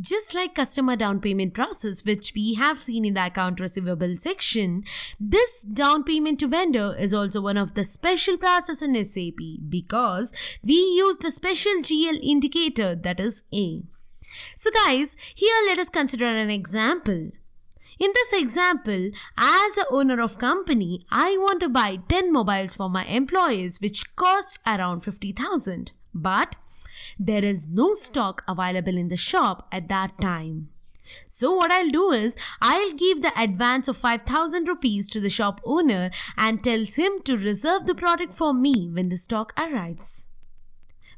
Just like customer down payment process, which we have seen in the account receivable section, this down payment to vendor is also one of the special process in SAP because we use the special GL indicator, that is A. So guys, here let us consider an example. In this example, as a owner of company, I want to buy 10 mobiles for my employees which costs around 50,000. But there is no stock available in the shop at that time. So what I'll do is, I'll give the advance of 5,000 rupees to the shop owner and tells him to reserve the product for me when the stock arrives.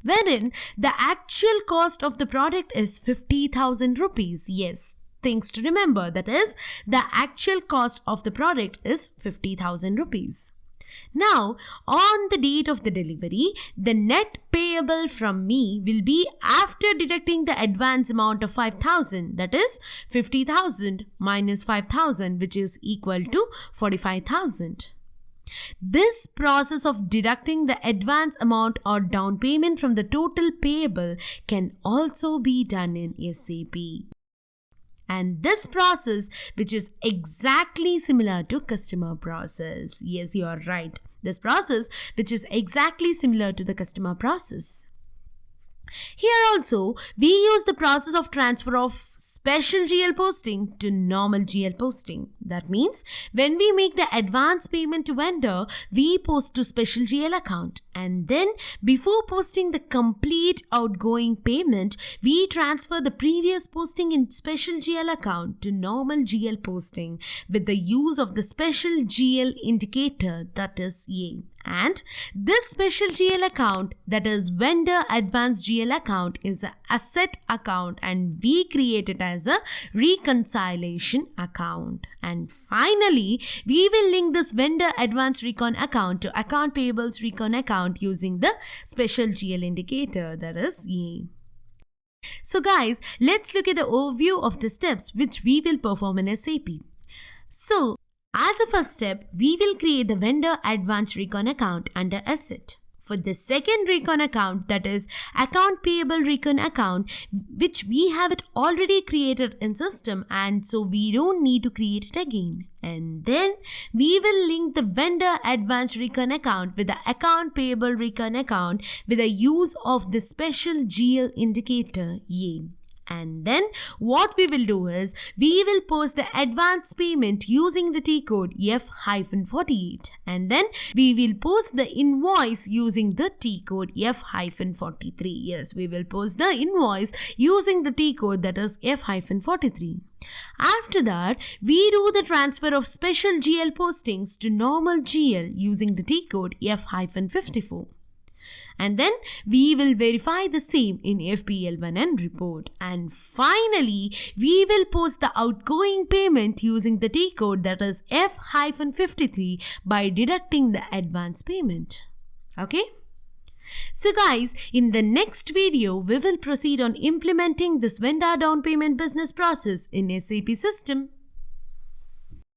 Wherein the actual cost of the product is 50,000 rupees. Yes, things to remember, that is, the actual cost of the product is 50,000 rupees. Now, on the date of the delivery, the net payable from me will be after deducting the advance amount of 5,000, that is 50,000 minus 5,000, which is equal to 45,000. This process of deducting the advance amount or down payment from the total payable can also be done in SAP. And this process, which is exactly similar to customer process. Yes, you are right. This process, which is exactly similar to the customer process. Here also, we use the process of transfer of special GL posting to normal GL posting. That means, when we make the advance payment to vendor, we post to special GL account. And then, before posting the complete outgoing payment, we transfer the previous posting in special GL account to normal GL posting with the use of the special GL indicator, that is A. And this special GL account, that is vendor advance GL account, is an asset account and we create it as a reconciliation account. And finally, we will link this vendor advance recon account to account payables recon account using the special GL indicator, that is A. So guys, let's look at the overview of the steps which we will perform in SAP. So, as a first step, we will create the vendor advance recon account under asset. For the second recon account, that is account payable recon account, which we have it already created in system and so we don't need to create it again. And then we will link the vendor advance recon account with the account payable recon account with the use of the special GL indicator A. And then what we will do is, we will post the advance payment using the T code F-48 and then we will post the invoice using the T code F-43. Yes, we will post the invoice using the T code, that is F-43. After that, we do the transfer of special GL postings to normal GL using the T code F-54. And then we will verify the same in FPL1 and report. And finally, we will post the outgoing payment using the T code, that is F-53, by deducting the advance payment. Okay? So guys, in the next video, we will proceed on implementing this vendor down payment business process in SAP system.